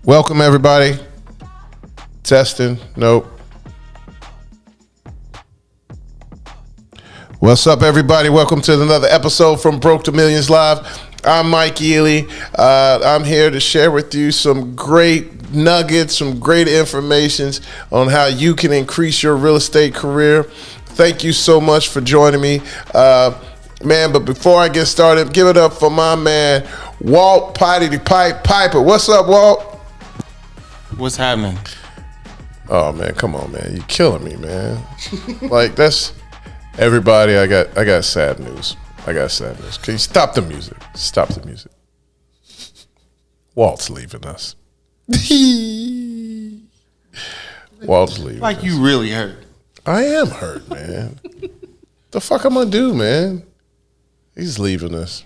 Welcome, everybody. Testing. Nope. What's up, everybody? Welcome to another episode from Broke to Millions Live. I'm Mike Ely. I'm here to share with you some great nuggets, some great information on how you can increase your real estate career. Thank you so much for joining me. Man, but before I get started, give it up for my man, Walt Potty Piper. What's up, Walt? What's happening? Oh man, come on, man. You're killing me, man. Like that's everybody, I got sad news. Can you stop the music? Stop the music. Walt's leaving us. Walt's leaving Like us. you really hurt. I am hurt, man. The fuck I'm gonna do, man? He's leaving us.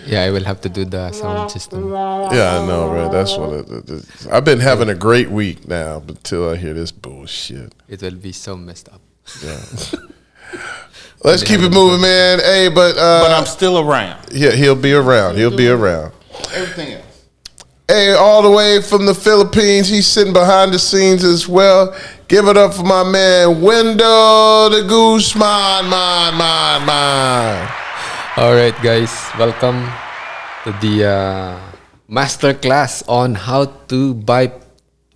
Yeah, I will have to do the sound system. Yeah, I know, right? That's what it is. I've been having a great week now until I hear this bullshit. It will be so messed up. Yeah. Let's keep it moving, man. Hey, but I'm still around. Yeah, he'll be around. Everything else. Hey, all the way from the Philippines, he's sitting behind the scenes as well. Give it up for my man, Wendell the Guzman, man. All right, guys, welcome to the masterclass on how to buy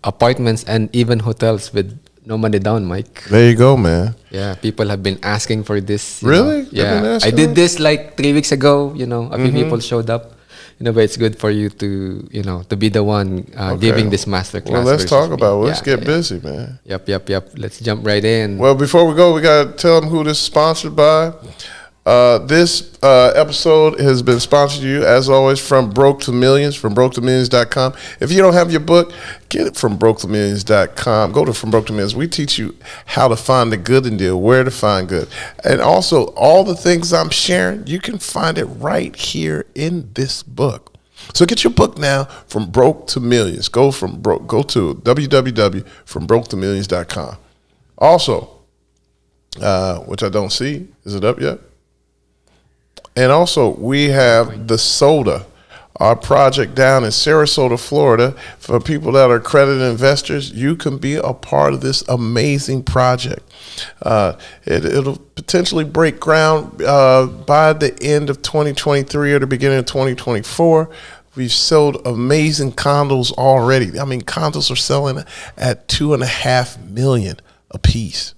apartments and even hotels with no money down, Mike. There you go, man. Yeah, people have been asking for this. Really? Yeah, I did this like 3 weeks ago. A few people showed up. But it's good for you to, to be the one giving this masterclass. Well, let's talk about it. Let's get yeah. busy, man. Yep. Let's jump right in. Well, before we go, we got to tell them who this is sponsored by. This episode has been sponsored to you, as always, from Broke to Millions, from BrokeToMillions.com. If you don't have your book, get it from BrokeToMillions.com. Go to From Broke to Millions. We teach you how to find the good in deal, where to find good. And also, all the things I'm sharing, you can find it right here in this book. So get your book now from Broke to Millions. Go to www.fromBrokeToMillions.com. Also, which I don't see, is it up yet? And also, we have the Soda, our project down in Sarasota, Florida. For people that are accredited investors, you can be a part of this amazing project. It'll potentially break ground by the end of 2023 or the beginning of 2024. We've sold amazing condos already. I mean, condos are selling at $2.5 million a piece.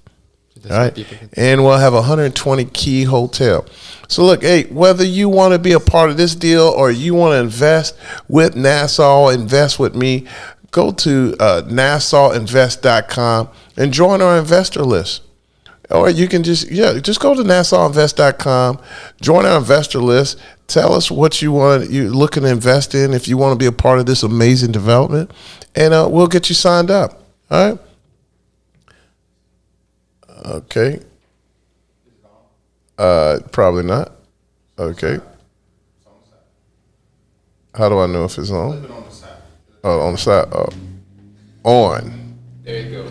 All right, and we'll have 120 key hotel. So look, hey, whether you want to be a part of this deal or you want to invest with Nassau, invest with me, go to NassauInvest.com and join our investor list. Or you can just go to NassauInvest.com, join our investor list, tell us what you're looking to invest in if you want to be a part of this amazing development, and we'll get you signed up. All right. Okay. Probably not. Okay. How do I know if it's on? Oh, on the side. Oh. On. There you go.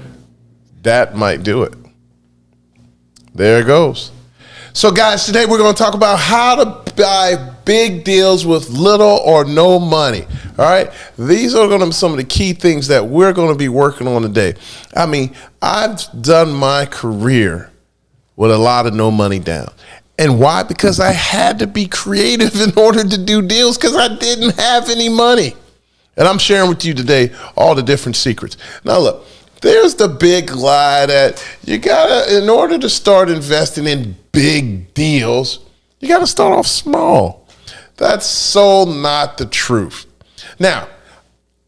That might do it. There it goes. So, guys, today we're going to talk about how to buy big deals with little or no money. All right. These are going to be some of the key things that we're going to be working on today. I mean, I've done my career with a lot of no money down. And why? Because I had to be creative in order to do deals because I didn't have any money. And I'm sharing with you today all the different secrets. Now, look, there's the big lie that you gotta, in order to start investing in big deals, you gotta start off small. That's so not the truth. Now,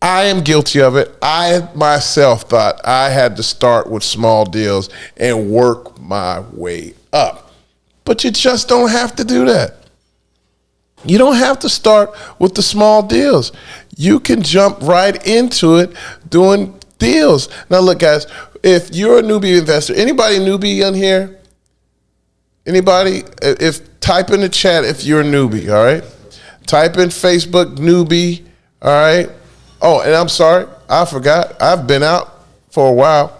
I am guilty of it. I myself thought I had to start with small deals and work my way up. But you just don't have to do that. You don't have to start with the small deals. You can jump right into it doing deals. Now, look, guys, if you're a newbie investor, anybody newbie in here? Anybody? Type in the chat if you're a newbie, all right? Type in Facebook newbie, all right? Oh, and I'm sorry, I forgot. I've been out for a while.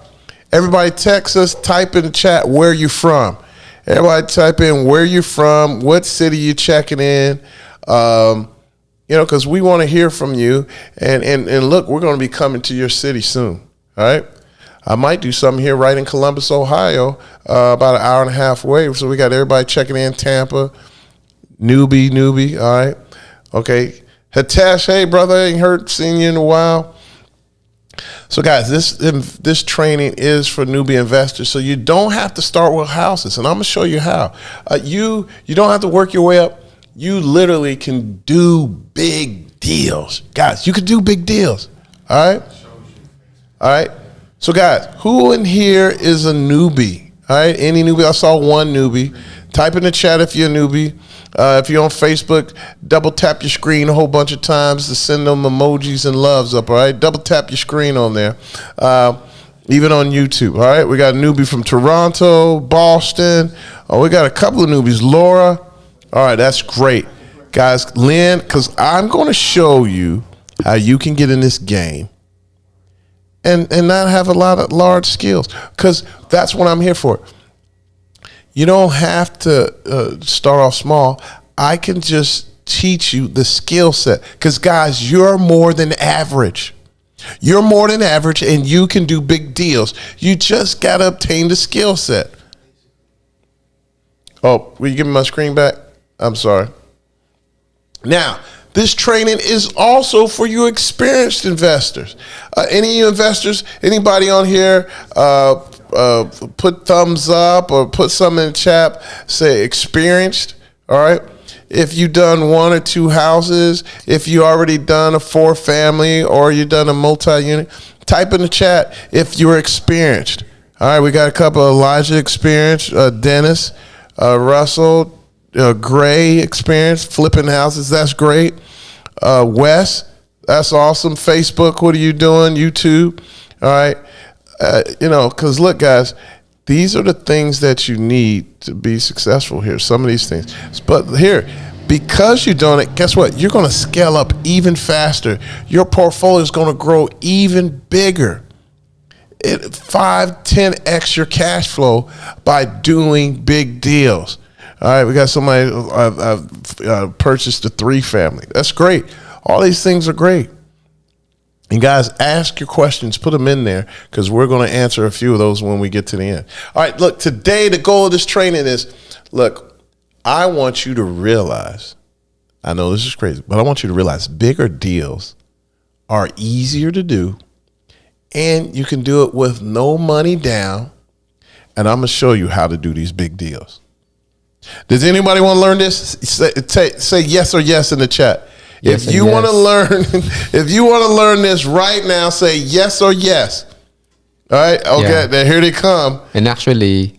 Everybody text us, type in the chat where you from. Everybody type in where you're from, what city you're checking in. because we want to hear from you. And look, we're going to be coming to your city soon. All right. I might do something here right in Columbus, Ohio, about an hour and a half away. So we got everybody checking in. Tampa, newbie. All right. Okay. Hitesh, hey, brother, ain't heard, seen you in a while. So, guys, this training is for newbie investors. So you don't have to start with houses, and I'm gonna show you how. You don't have to work your way up. You literally can do big deals, guys. You can do big deals. All right. So, guys, who in here is a newbie? All right, any newbie? I saw one newbie. Type in the chat if you're a newbie. If you're on Facebook, double tap your screen a whole bunch of times to send them emojis and loves up, all right? Double tap your screen on there. Even on YouTube, all right? We got a newbie from Toronto, Boston. Oh, we got a couple of newbies. Laura. All right, that's great. Guys, Lynn, because I'm going to show you how you can get in this game and not have a lot of large skills, because that's what I'm here for. You don't have to start off small. I can just teach you the skill set. Because, guys, you're more than average. You're more than average, and you can do big deals. You just got to obtain the skill set. Oh, will you give me my screen back? I'm sorry. Now, this training is also for you experienced investors. Any of you investors, anybody on here, put thumbs up or put something in the chat, say experienced, all right? If you done 1 or 2 houses, if you already done a 4-family or you done a multi-unit, type in the chat if you're experienced. All right, we got a couple of Elijah experienced, Dennis, Russell, Gray experienced, flipping houses, that's great. Wes, that's awesome. Facebook, what are you doing? YouTube, all right? Because look, guys, these are the things that you need to be successful here. Some of these things. But here, because you're doing it, guess what? You're going to scale up even faster. Your portfolio is going to grow even bigger. 5-10x your cash flow by doing big deals. All right, we got somebody I've purchased a 3-family. That's great. All these things are great. And guys, ask your questions, put them in there, because we're going to answer a few of those when we get to the end. All right, look, today the goal of this training is, look, I want you to realize, I know this is crazy, but I want you to realize bigger deals are easier to do, and you can do it with no money down, and I'm going to show you how to do these big deals. Does anybody want to learn this? Say yes or yes in the chat. Yes, if you want to learn, if you want to learn this right now, say yes or yes. All right. Okay. Yeah. Then here they come. And actually,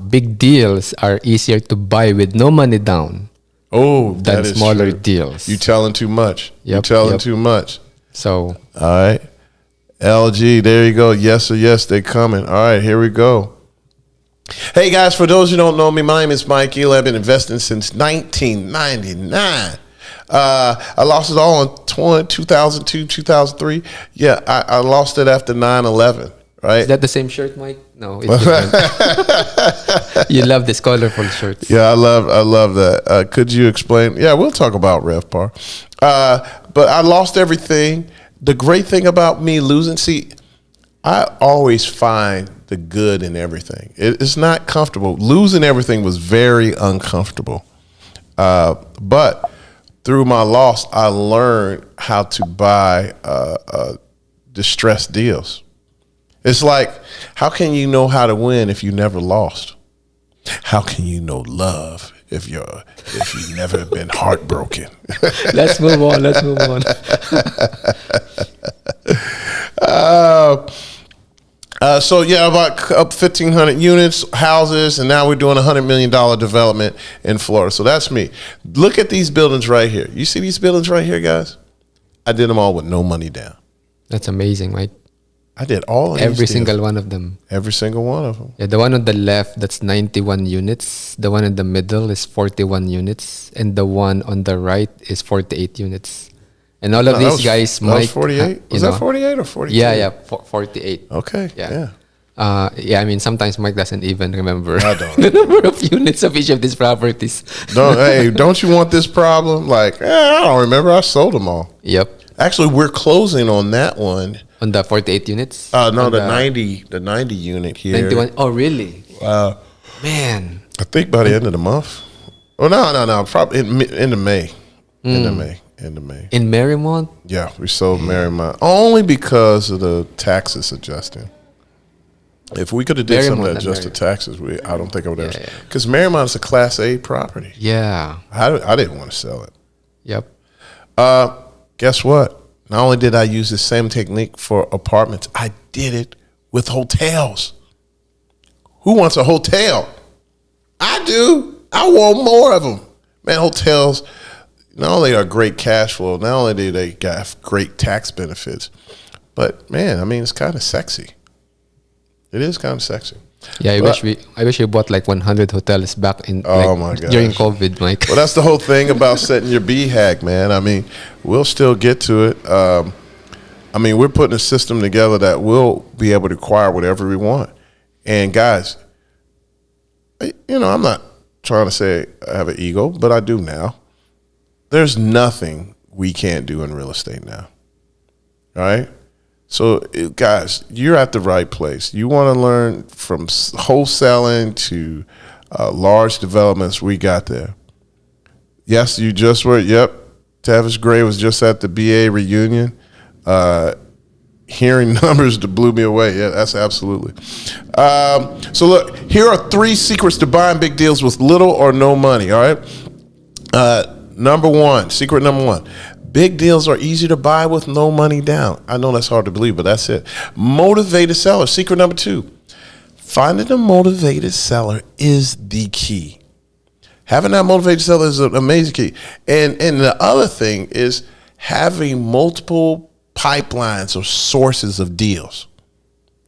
big deals are easier to buy with no money down Oh, than that is smaller true. deals. You telling too much. You telling too much. So, All right. LG, there you go. Yes or yes, they coming. All right, here we go. Hey guys, for those who don't know me, my name is Mike Eel. I've been investing since 1999. I lost it all in 2002, 2003. Yeah, I lost it after 9/11, right? is that the same shirt, Mike? No, it's different. You love this colorful shirts. Yeah, I love that. Could you explain? Yeah, we'll talk about RevPAR. But I lost everything. The great thing about me losing, see, I always find the good in everything. It's not comfortable. Losing everything was very uncomfortable. But through my loss, I learned how to buy distressed deals. It's like, how can you know how to win if you never lost? How can you know love if you've never been heartbroken? Let's move on. Let's move on. So yeah, about up 1,500 units, houses, and now we're doing $100 million development in Florida. So that's me. Look at these buildings right here. You see these buildings right here, guys? I did them all with no money down. That's amazing, Mike. I did all of these Every deals. single one of them. Every single one of them. Yeah, the one on the left, that's 91 units. The one in the middle is 41 units. And the one on the right is 48 units. And all of these guys, that was Mike... 48? Was that 48 or 42? Yeah, 48. Okay, yeah. Yeah, I mean, sometimes Mike doesn't even remember I don't. the number of units of each of these properties. Don't you want this problem? Like, I don't remember. I sold them all. Yep. Actually, we're closing on that one. On the 48 units? No, On the 90 unit here. 91. Oh, really? Wow. Man. I think by the end of the month. Oh no, probably end of May. End of May. In Marymount? Yeah, we sold Marymount only because of the taxes adjusting. If we could have did something that adjusted taxes, I don't think I would ever. Because Marymount is a Class A property. Yeah. I didn't want to sell it. Yep. Guess what? Not only did I use the same technique for apartments, I did it with hotels. Who wants a hotel? I do. I want more of them. Man, hotels, not only are great cash flow, not only do they got great tax benefits, but man, I mean, it's kind of sexy. It is kind of sexy. Yeah, I wish we bought like 100 hotels back in my gosh. during COVID, Mike. Well, that's the whole thing about setting your BHAG, man. I mean, we'll still get to it. I mean, we're putting a system together that will be able to acquire whatever we want. And guys, I'm not trying to say I have an ego, but I do now. There's nothing we can't do in real estate now. All right? So, guys, you're at the right place. You want to learn from wholesaling to large developments. We got there. Yes, you just were. Yep. Tavis Gray was just at the BA reunion. Hearing numbers that blew me away. Yeah, that's absolutely. So, look, here are 3 secrets to buying big deals with little or no money. All right. Secret number one. Big deals are easy to buy with no money down. I know that's hard to believe, but that's it. Motivated seller. Secret number 2. Finding a motivated seller is the key. Having that motivated seller is an amazing key. And the other thing is having multiple pipelines or sources of deals.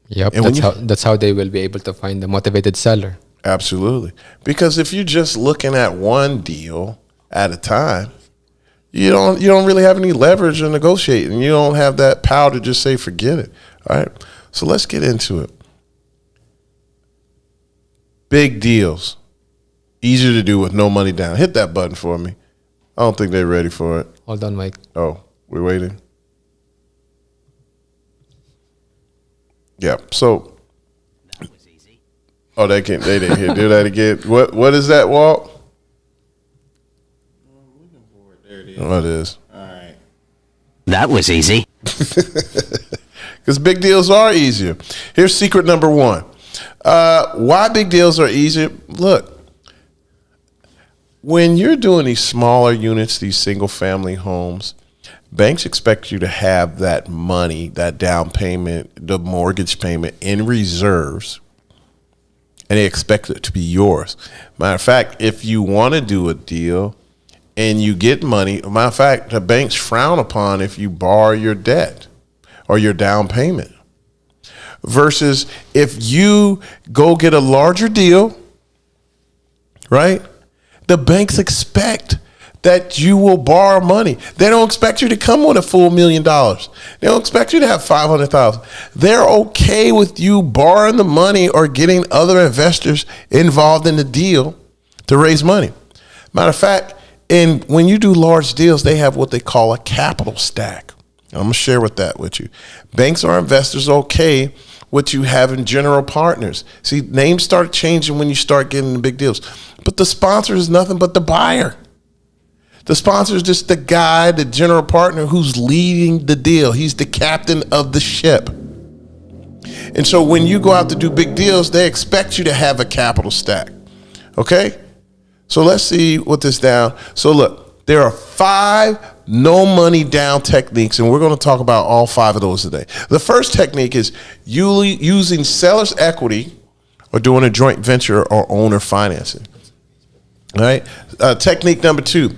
Yep, And that's how they will be able to find the motivated seller. Absolutely. Because if you're just looking at one deal at a time, you don't really have any leverage or negotiate, and you don't have that power to just say forget it. All right. So let's get into it. Big deals. Easier to do with no money down. Hit that button for me. I don't think they're ready for it. Hold on, Mike. Oh, we're waiting. Yeah. So That was easy. they didn't hear do that again. What is that, Walt? There it is. Oh, it is. All right. That was easy. Because big deals are easier. Here's secret number 1. Why big deals are easier? Look, when you're doing these smaller units, these single family homes, banks expect you to have that money, that down payment, the mortgage payment in reserves, and they expect it to be yours. Matter of fact, if you want to do a deal and you get money, matter of fact, the banks frown upon if you borrow your debt or your down payment. Versus if you go get a larger deal, right? The banks expect that you will borrow money. They don't expect you to come with a full $1 million. They don't expect you to have 500,000. They're okay with you borrowing the money or getting other investors involved in the deal to raise money. Matter of fact, when you do large deals, they have what they call a capital stack. I'm going to share with you. Banks or investors are okay with you having general partners. See, names start changing when you start getting the big deals. But the sponsor is nothing but the buyer. The sponsor is just the guy, the general partner who's leading the deal. He's the captain of the ship. And so when you go out to do big deals, they expect you to have a capital stack. Okay? So let's see what this down. So look, there are 5 no money down techniques, and we're going to talk about all 5 of those today. The first technique is using seller's equity or doing a joint venture or owner financing. All right? Technique number 2,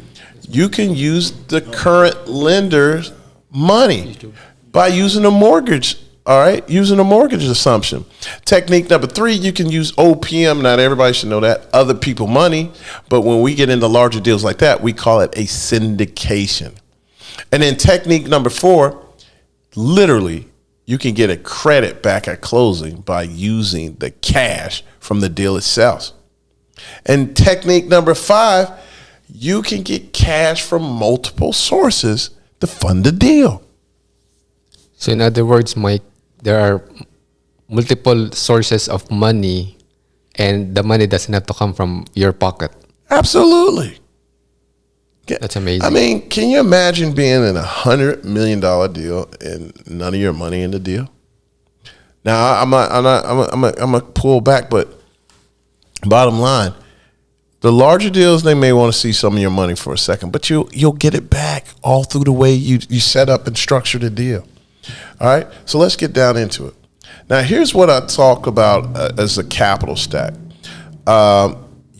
you can use the current lender's money by using a mortgage. All right, using a mortgage assumption. Technique number 3, you can use OPM. Not everybody should know that. Other people money. But when we get into larger deals like that, we call it a syndication. And then technique number 4, literally you can get a credit back at closing by using the cash from the deal itself. And technique number 5, you can get cash from multiple sources to fund the deal. So in other words, Mike, there are multiple sources of money, and the money doesn't have to come from your pocket. Absolutely. That's amazing. I mean, can you imagine being in $100 million deal and none of your money in the deal? Now, I'm gonna pull back, but bottom line, the larger deals, they may want to see some of your money for a second, but you'll get it back all through the way you set up and structure the deal. All right, so let's get down into it. Now, here's what I talk about as a capital stack.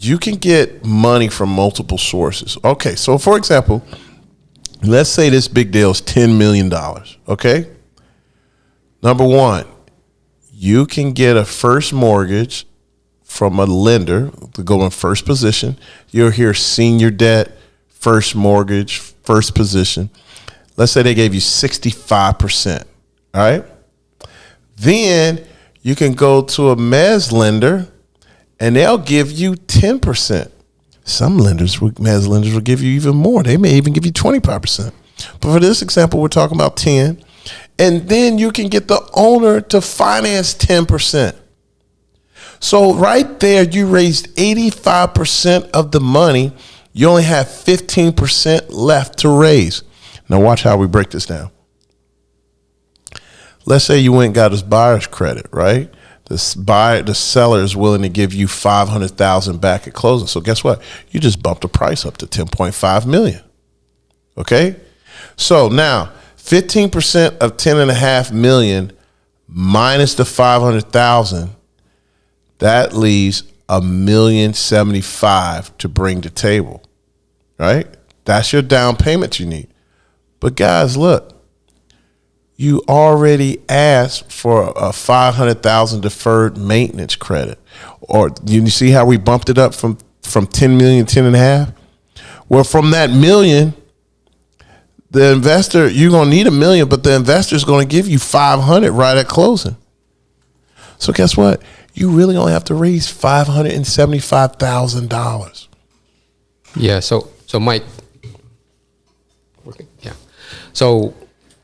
You can get money from multiple sources. Okay, so for example, let's say this big deal is $10 million, okay? Number 1, you can get a first mortgage from a lender to go in first position. You'll hear senior debt, first mortgage, first position. Let's say they gave you 65%, all right? Then you can go to a mezz lender and they'll give you 10%. Some mezz lenders will give you even more. They may even give you 25%. But for this example, we're talking about 10. And then you can get the owner to finance 10%. So right there, you raised 85% of the money. You only have 15% left to raise. Now watch how we break this down. Let's say you went and got his buyer's credit, right? The seller is willing to give you $500,000 back at closing. So guess what? You just bumped the price up to $10.5 million. Okay? So now 15% of $10.5 million minus the $500,000, that leaves $1,075,000 to bring to table. Right? That's your down payment you need. But guys, look. You already asked for a $500,000 deferred maintenance credit. Or you see how we bumped it up from 10 million, 10.5? Well, from that million, the investor, you're going to need $1 million, but the investor is going to give you 500 right at closing. So guess what? You really only have to raise $575,000. Yeah. So Mike. Okay. Yeah. So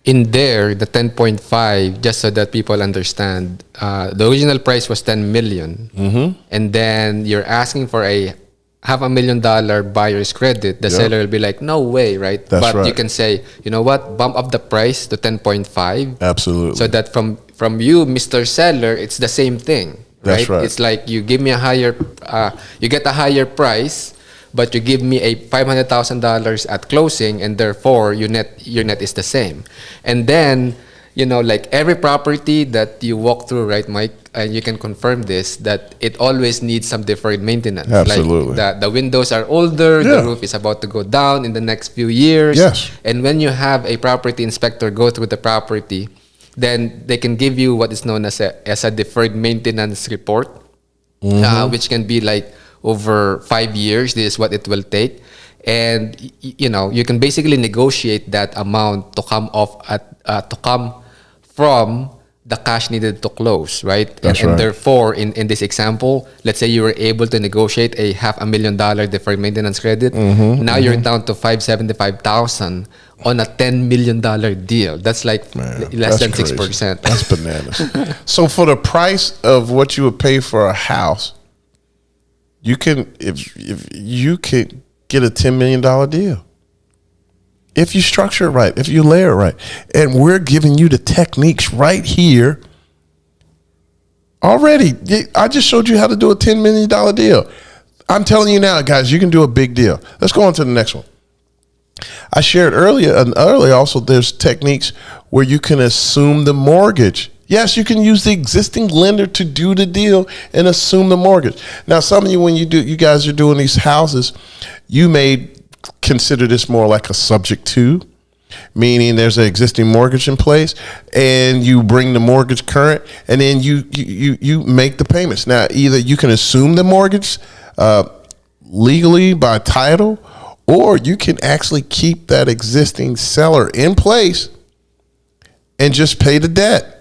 in there, the 10.5, just so that people understand, the original price was 10 million. Mm-hmm. And then you're asking for a $500,000 buyer's credit. The seller will be like, no way, right? That's but right. you can say, you know what, bump up the price to 10.5. Absolutely. So that from you, Mr. Seller, it's the same thing. Right? That's right. It's like you give me a higher, you get a higher price, but you give me a $500,000 at closing, and therefore your net is the same. And then, like every property that you walk through, right, Mike, and you can confirm this, that it always needs some deferred maintenance. Absolutely. Like the windows are older, the roof is about to go down in the next few years. Yes. And when you have a property inspector go through the property, then they can give you what is known as a deferred maintenance report, which can be like over 5 years. This is what it will take. And, you can basically negotiate that amount to come from the cash needed to close, right? That's and right. Therefore, in this example, let's say you were able to negotiate a $500,000 deferred maintenance credit. Now you're down to $575,000 on a $10 million deal. That's like less than crazy. 6%. That's bananas. So for the price of what you would pay for a house, you can if you could get a $10 million deal. If you structure it right, if you layer it right. And we're giving you the techniques right here already. I just showed you how to do a $10 million deal. I'm telling you now, guys, you can do a big deal. Let's go on to the next one. I shared earlier also there's techniques where you can assume the mortgage. Yes, you can use the existing lender to do the deal and assume the mortgage. Now, some of you, when you guys are doing these houses, you may consider this more like a subject to, meaning there's an existing mortgage in place and you bring the mortgage current and then you make the payments. Now, either you can assume the mortgage legally by title, or you can actually keep that existing seller in place and just pay the debt.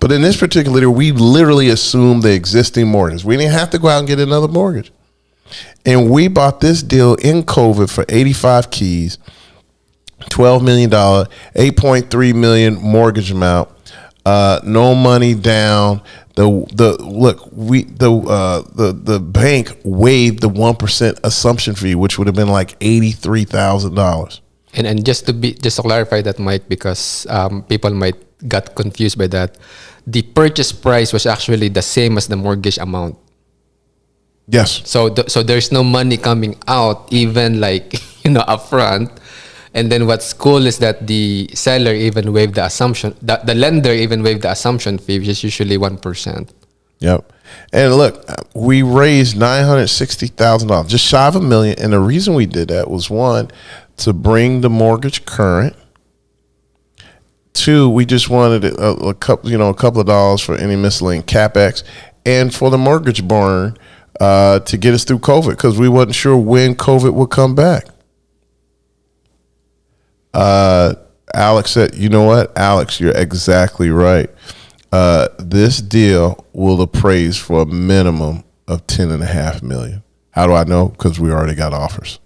But in this particular deal, we literally assumed the existing mortgage. We didn't have to go out and get another mortgage. And we bought this deal in COVID for 85 keys, $12 million, $8.3 million mortgage amount, no money down. The bank waived the 1% assumption fee, which would have been like $83,000. And just to clarify that, Mike, because people might got confused by that, the purchase price was actually the same as the mortgage amount. Yes. So there's no money coming out, even like upfront. And then what's cool is that the seller even waived the assumption. The lender even waived the assumption fee, which is usually 1%. Yep. And look, we raised $960,000, just shy of $1 million. And the reason we did that was, one, to bring the mortgage current. Two, we just wanted a couple of dollars for any miscellaneous capex, and for the mortgage burn to get us through COVID, because we wasn't sure when COVID would come back. Alex said, you know what, Alex, you're exactly right. This deal will appraise for a minimum of $10.5 million. How do I know? Because we already got offers.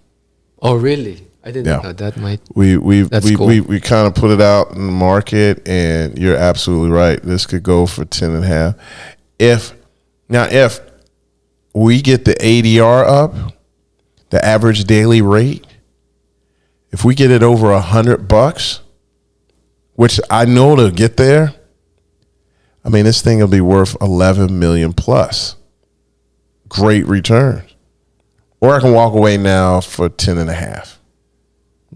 Oh, really? I didn't know that, Mike. We cool. kind of put it out in the market, and you're absolutely right. This could go for 10.5. If we get the ADR up, the average daily rate, if we get it over $100, which I know to get there, I mean, this thing will be worth 11 million plus. Great return. Or I can walk away now for 10.5.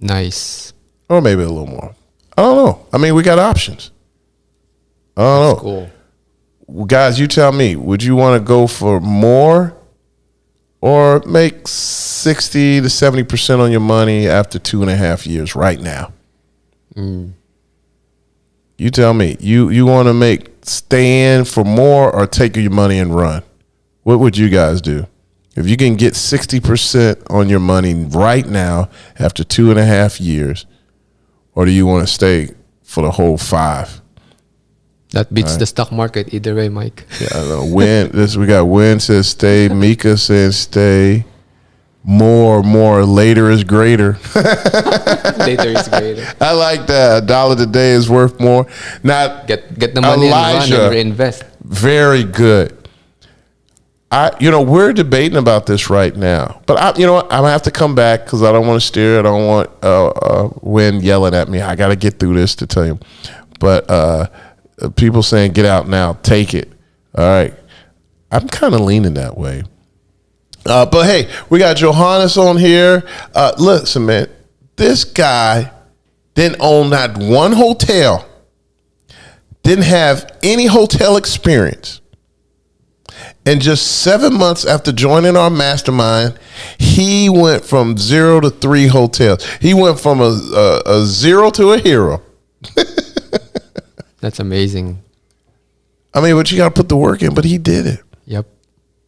Nice. Or maybe a little more. I don't know. I mean, we got options. I don't know. Cool. Well, guys, you tell me, would you want to go for more or make 60 to 70% on your money after 2.5 years right now? You tell me. You want to stay in for more or take your money and run? What would you guys do? If you can get 60% on your money right now after 2.5 years, or do you want to stay for the whole 5? That beats the stock market either way, Mike. Yeah, I know. We got Win says stay. Mika says stay. More. Later is greater. Later is greater. I like that. $1 today is worth more. Not Get the money Elijah, and run and reinvest. Very good. We're debating about this right now, but I'm gonna have to come back because I don't want to steer. I don't want Win yelling at me. I got to get through this to tell you. But people saying get out now, take it. All right, I'm kind of leaning that way. But hey, we got Johannes on here. Listen, man, this guy didn't own not one hotel, didn't have any hotel experience. And just 7 months after joining our mastermind, he went from 0 to 3 hotels. He went from a 0 to a hero. That's amazing. I mean, but you got to put the work in, but he did it. Yep.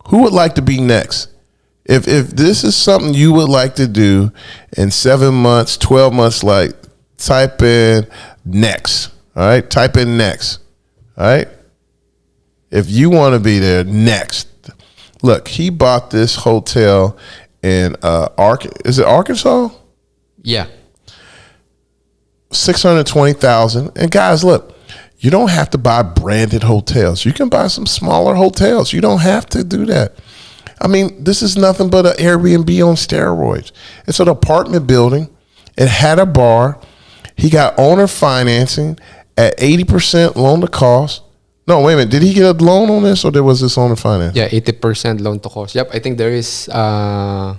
Who would like to be next? If this is something you would like to do in 7 months, 12 months, type in next. All right? Type in next. All right? If you want to be there next. Look, he bought this hotel in is it Arkansas? Yeah. $620,000. And guys, look, you don't have to buy branded hotels. You can buy some smaller hotels. You don't have to do that. I mean, this is nothing but an Airbnb on steroids. It's an apartment building. It had a bar. He got owner financing at 80% loan to cost. No, wait a minute. Did he get a loan on this, or there was this owner finance? Yeah, 80% loan to cost. Yep, I think there is. Or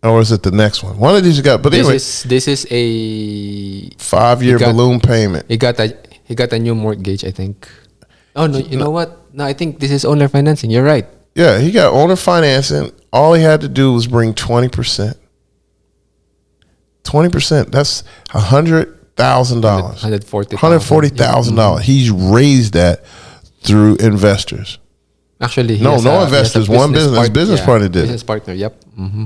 is it the next one? One of these you got. But anyway, this is a 5-year balloon payment. He got a new mortgage, I think. Oh no, you know what? No, I think this is owner financing. You're right. Yeah, he got owner financing. All he had to do was bring 20%. 20%. That's $100,000. $140,000. He's raised that through investors. Actually, no investors. One business partner did. Business partner. Yep. Mm-hmm.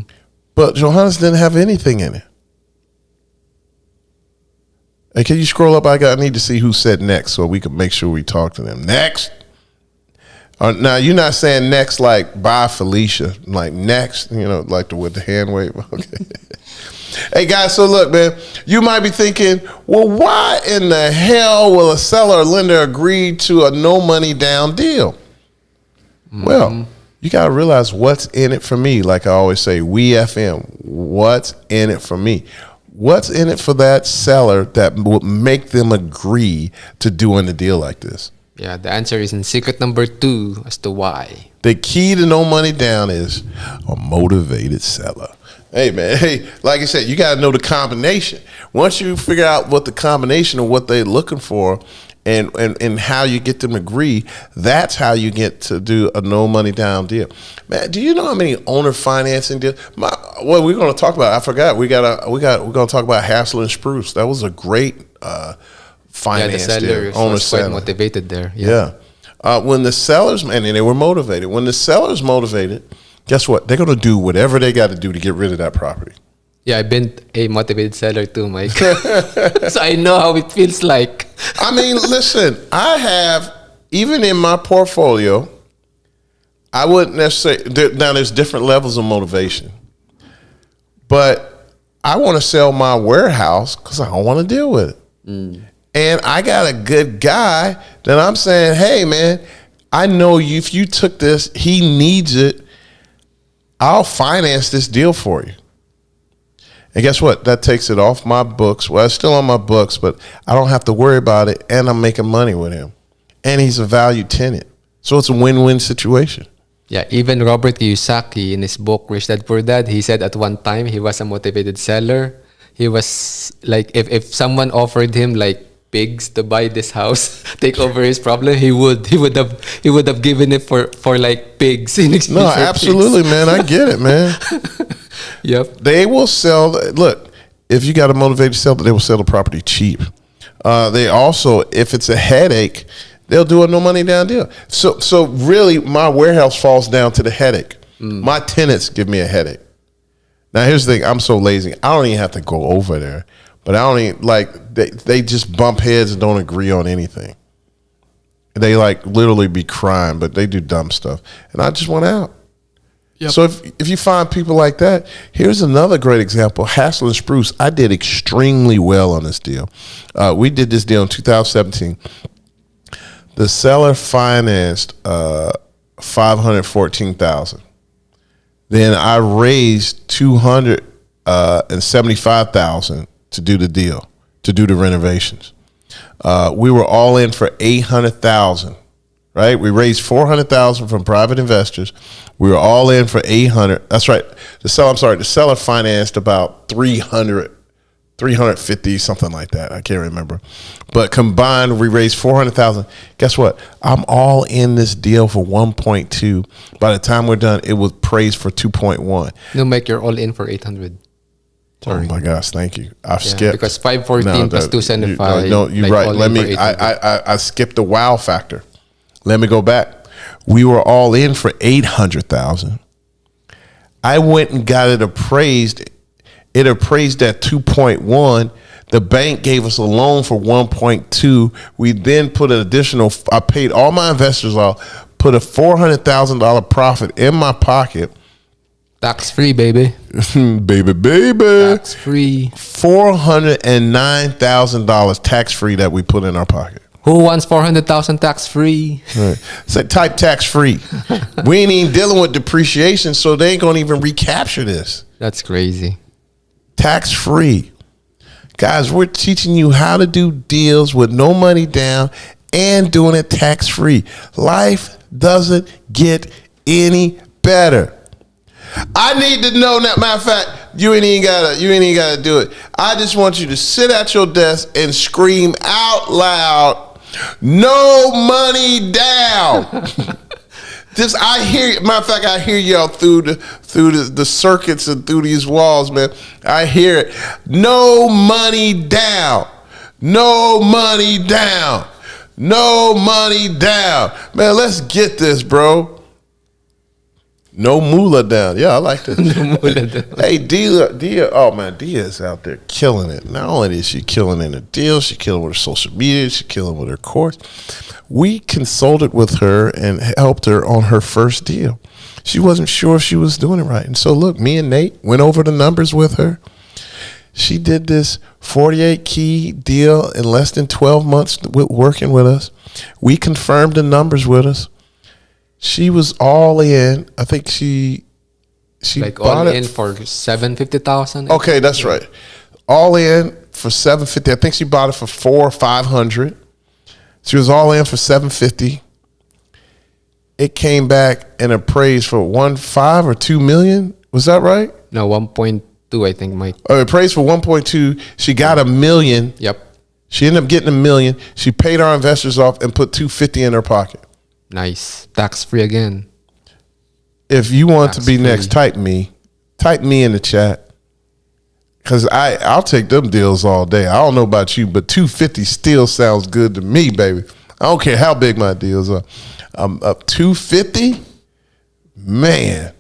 But Johannes didn't have anything in it. Hey, can you scroll up? I need to see who said next so we can make sure we talk to them. Next. Now, you're not saying next like bye, Felicia. Like next, like with the hand wave. Okay. Hey, guys, so look, man, you might be thinking, well, why in the hell will a seller or lender agree to a no money down deal? Mm-hmm. Well, you got to realize what's in it for me. Like I always say, we FM, what's in it for me? What's in it for that seller that would make them agree to doing a deal like this? Yeah, the answer is in secret number 2 as to why. The key to no money down is a motivated seller. Hey, man, like I said, you got to know the combination. Once you figure out what the combination of what they're looking for and how you get them to agree, that's how you get to do a no money down deal. Man, do you know how many owner financing deals? Well, we're going to talk about. I forgot. We're going to talk about Hassler and Spruce. That was a great finance the seller deal. Owner was quite seller. motivated there. Yeah. When the sellers, and they were motivated. When the seller's motivated, guess what? They're going to do whatever they got to do to get rid of that property. Yeah, I've been a motivated seller too, Mike. So I know how it feels like. I mean, listen, I have, even in my portfolio, I wouldn't necessarily, now there's different levels of motivation. But I want to sell my warehouse because I don't want to deal with it. Mm. And I got a good guy that I'm saying, hey, man, I know you, if you took this, he needs it. I'll finance this deal for you. And guess what? That takes it off my books. Well, it's still on my books, but I don't have to worry about it, and I'm making money with him. And he's a valued tenant. So it's a win-win situation. Yeah, even Robert Kiyosaki in his book, Rich Dad Poor Dad, he said at one time he was a motivated seller. He was like, if someone offered him like pigs to buy this house, take over his problem, he would have given it for like pigs in exchange. No, for absolutely, pigs. man. I get it, man. Yep. They will sell. Look, if you got a motivated seller, they will sell the property cheap. They also, if it's a headache, they'll do a no money down deal. So really, my warehouse falls down to the headache. My tenants give me a headache. Now, here's the thing. I'm so lazy. I don't even have to go over there. But I don't even, like, they just bump heads and don't agree on anything. They, like, literally be crying, but they do dumb stuff. And I just want out. Yep. So if you find people like that, here's another great example. Hassler and Spruce, I did extremely well on this deal. We did this deal in 2017. The seller financed $514,000. Then I raised $275,000 to do the deal, to do the renovations. We were all in for $800,000, right? We raised $400,000 from private investors. We were all in for $800. That's right. The seller financed about $350, something like that. I can't remember. But combined, we raised $400,000. Guess what? I'm all in this deal for 1.2. By the time we're done, it was praised for 2.1. No, Mike, you're all in for 800. Sorry. Oh my gosh, thank you. I've skipped because 514 plus 275. No, you're like right. Let me. I skipped the wow factor. Let me go back. We were all in for 800,000. I went and got it appraised. It appraised at 2.1. The bank gave us a loan for 1.2. We then put an additional. I paid all my investors off. Put a $400,000 profit in my pocket. Tax free, baby. baby. Tax free. $409,000 tax free that we put in our pocket. Who wants 400,000 tax free? Right. Say type tax free. We ain't even dealing with depreciation, so they ain't gonna even recapture this. That's crazy. Tax free. Guys, we're teaching you how to do deals with no money down and doing it tax free. Life doesn't get any better. I need to know that. Matter of fact, you ain't even gotta do it. I just want you to sit at your desk and scream out loud, "No money down!" Just I hear. Matter of fact, I hear y'all through the circuits and through these walls, man. I hear it. No money down. No money down. No money down. Man, let's get this, bro. No moolah down. Yeah, I like that. Moolah down. Hey, Dia, oh man, Dia is out there killing it. Not only is she killing in her deal, she killing with her social media, she killing with her course. We consulted with her and helped her on her first deal. She wasn't sure if she was doing it right. And so look, me and Nate went over the numbers with her. She did this 48 key deal in less than 12 months working with us. We confirmed the numbers with us. She was all in. I think she Like bought all it in for 750,000. Okay, that's right. All in for $750. I think she bought it for $400 or $500. She was all in for $750. It came back and appraised for 1.5 or 2 million. Was that right? No, 1.2, I think, Mike. Oh, it appraised for 1.2. She got $1 million. Yep. She ended up getting $1 million. She paid our investors off and put $250 in her pocket. Nice. Tax free again. If you want to be Tax-free. next, type me in the chat. Cause I'll take them deals all day. I don't know about you, but 250 still sounds good to me, baby. I don't care how big my deals are. I'm up 250, man.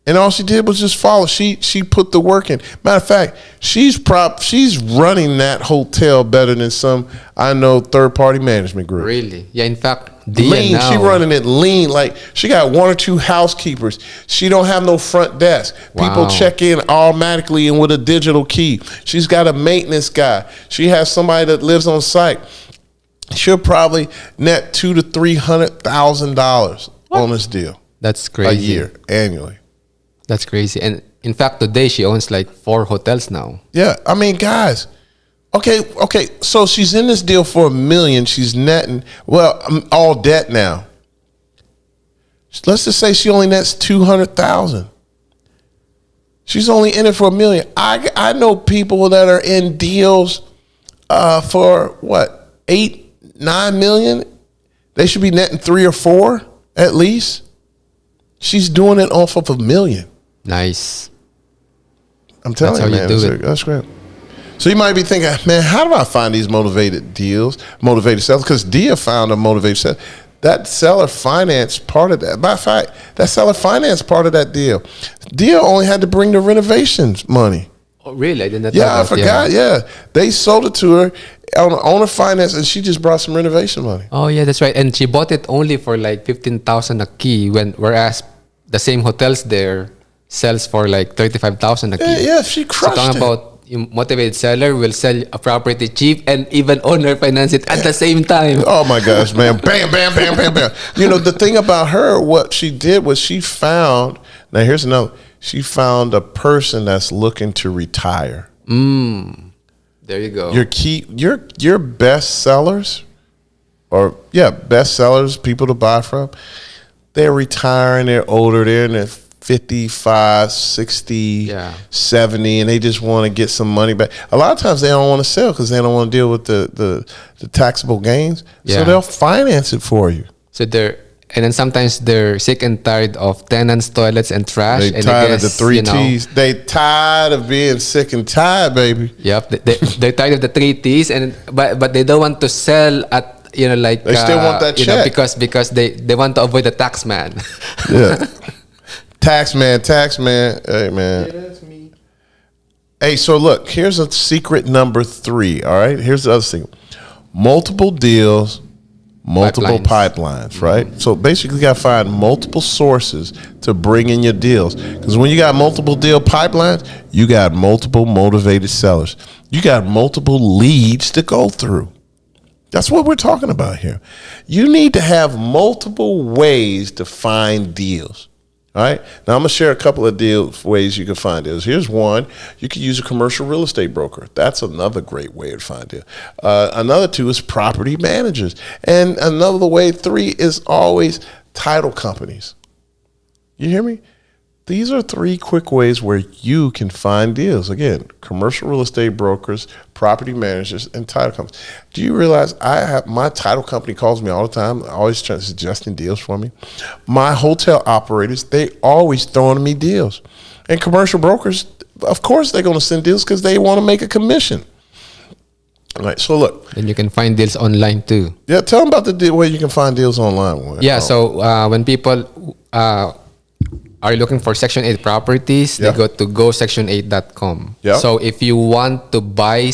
And all she did was just follow. She put the work in. Matter of fact, she's running that hotel better than some I know third party management group. Really? Yeah, in fact, Dia Lean. now. She running it lean. Like she got 1 or 2 housekeepers. She don't have no front desk. People Wow. check in automatically and with a digital key. She's got a maintenance guy. She has somebody that lives on site. She'll probably net $200,000 to $300,000 on this deal That's a crazy. year annually. That's crazy. And in fact, today she owns like 4 hotels now. Yeah, I mean, guys. Okay. So she's in this deal for $1 million. She's netting all debt now. Let's just say she only nets 200,000. She's only in it for $1 million. I know people that are in deals for what 8-9 million. They should be netting 3 or 4 at least. She's doing it off of $1 million. Nice. I'm telling That's you, how you man. do it. That's great. So you might be thinking, man, how do I find these motivated deals, motivated sellers? Because Dia found a motivated seller. That seller finance part of that. Matter of fact, that seller finance part of that deal. Dia only had to bring the renovations money. Oh, really? I did not know Yeah, I that. forgot. Yeah. They sold it to her on owner finance, and she just brought some renovation money. Oh, yeah, that's right. And she bought it only for like 15,000 a key, whereas the same hotels there sells for like 35,000 a key. Yeah, she So crushed talking it. about you motivated seller will sell a property cheap and even owner finance it at the same time. Oh my gosh, man. Bam, bam, bam, bam, bam. You know, the thing about her, what she did was she found, now here's another, she found a person that's looking to retire. There you go. Your best sellers, best sellers, people to buy from, they're retiring, they're older, they're in their 55, 60, Yeah. 70, and they just want to get some money back. A lot of times they don't want to sell because they don't want to deal with the taxable gains. So Yeah. they'll finance it for you. And then sometimes they're sick and tired of tenants, toilets, and trash. They and tired I of the guess, 3 you know, T's. They tired of being sick and tired, baby. Yep, they're tired of the 3 T's, but they don't want to sell at like They still want that check. because they want to avoid the tax man. Yeah. Tax man. Hey, man. Yeah, that's me. Hey, so look, here's a secret number 3, all right? Here's the other secret. Multiple deals, multiple pipelines, right? So basically you got to find multiple sources to bring in your deals. Because when you got multiple deal pipelines, you got multiple motivated sellers. You got multiple leads to go through. That's what we're talking about here. You need to have multiple ways to find deals. All right. Now I'm gonna share a couple of ways you can find deals. Here's one: you can use a commercial real estate broker. That's another great way to find deals. Another 2 is property managers, and another way 3 is always title companies. You hear me? These are 3 quick ways where you can find deals. Again, commercial real estate brokers, property managers, and title companies. Do you realize my title company calls me all the time, always suggesting deals for me? My hotel operators, they always throwing me deals. And commercial brokers, of course they're going to send deals because they want to make a commission. All right, so look. And you can find deals online too. Yeah, tell them about the way you can find deals online. Yeah, so when people are looking for Section 8 properties, Yeah. they go to gosection8.com. Yeah. So if you want to buy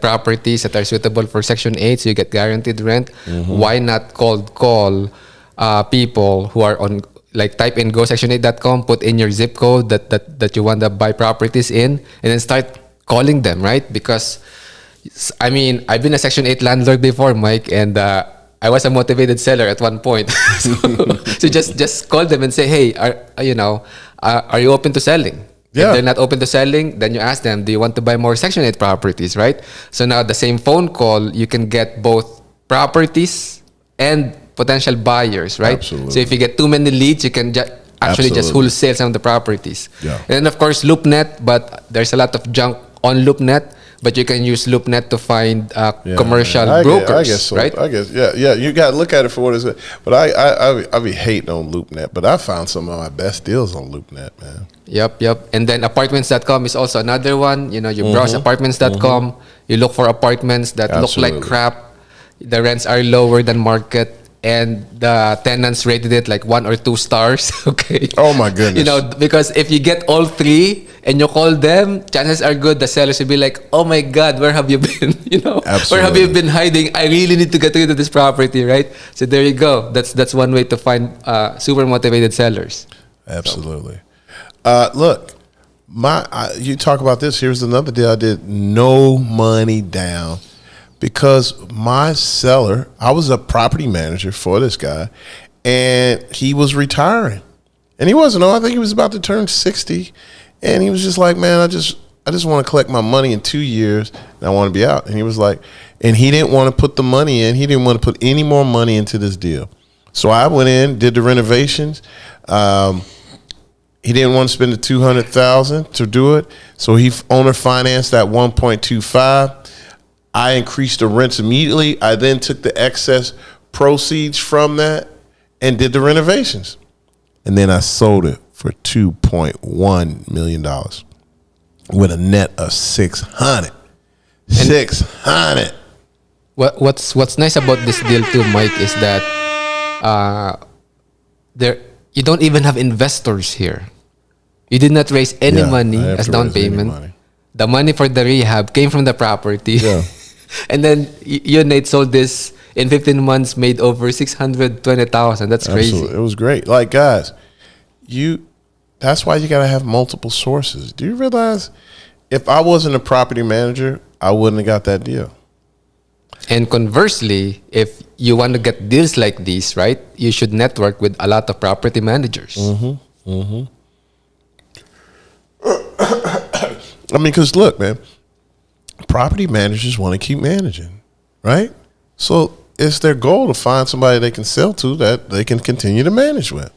properties that are suitable for Section 8, so you get guaranteed rent, why not cold call people who are on, like, type in gosection8.com, put in your zip code that you want to buy properties in, and then start calling them, right? Because, I mean, I've been a Section 8 landlord before, Mike, and I was a motivated seller at one point. so just call them and say, hey, are you open to selling? Yeah. If they're not open to selling, then you ask them, do you want to buy more Section 8 properties, right? So now the same phone call, you can get both properties and potential buyers, right? Absolutely. So if you get too many leads, you can actually just Absolutely. wholesale some of the properties. Yeah. And then of course LoopNet, but there's a lot of junk on LoopNet. But you can use LoopNet to find commercial brokers, I guess so. right? I guess, yeah. You got to look at it for what it is. But I be hating on LoopNet. But I found some of my best deals on LoopNet, man. Yep. And then apartments.com is also another one. You browse apartments.com. You look for apartments that look Absolutely. like crap. The rents are lower than market. And the tenants rated it like 1 or 2 stars. Okay. Oh my goodness. Because if you get all 3 and you call them, chances are good the sellers will be like, "Oh my God, where have you been? Where have you been hiding? I really need to get rid of this property, right?" So there you go. That's one way to find super motivated sellers. Absolutely. Look, you talk about this. Here's another deal I did. No money down. Because my seller, I was a property manager for this guy, and he was retiring. And he wasn't old. I think he was about to turn 60. And he was just like, man, I just want to collect my money in 2 years, and I want to be out. And he was like, and he didn't want to put the money in. He didn't want to put any more money into this deal. So I went in, did the renovations. He didn't want to spend the $200,000 to do it. So he owner financed at 1.25. I increased the rents immediately. I then took the excess proceeds from that and did the renovations. And then I sold it for $2.1 million with a net of $600. $600. What's nice about this deal too, Mike, is that you don't even have investors here. You did not raise any money I have as to down raise any payment. money. The money for the rehab came from the property. Yeah. And then you and Nate sold this in 15 months, made over 620,000. That's crazy. Absolutely. It was great. Like, guys, that's why you got to have multiple sources. Do you realize if I wasn't a property manager, I wouldn't have got that deal? And conversely, if you want to get deals like these, right, you should network with a lot of property managers. I mean, because look, man, property managers want to keep managing, right? So it's their goal to find somebody they can sell to that they can continue to manage with.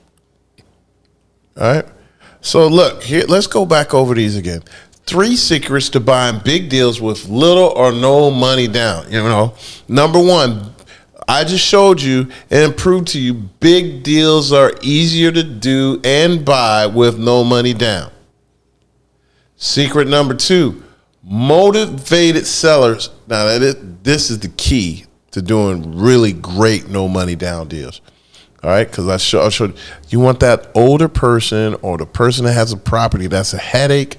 All right. So look, here, let's go back over these again. 3 secrets to buying big deals with little or no money down. Number 1, I just showed you and proved to you big deals are easier to do and buy with no money down. Secret number 2, motivated sellers. Now, this is the key to doing really great no money down deals. All right, because I showed you want that older person or the person that has a property that's a headache.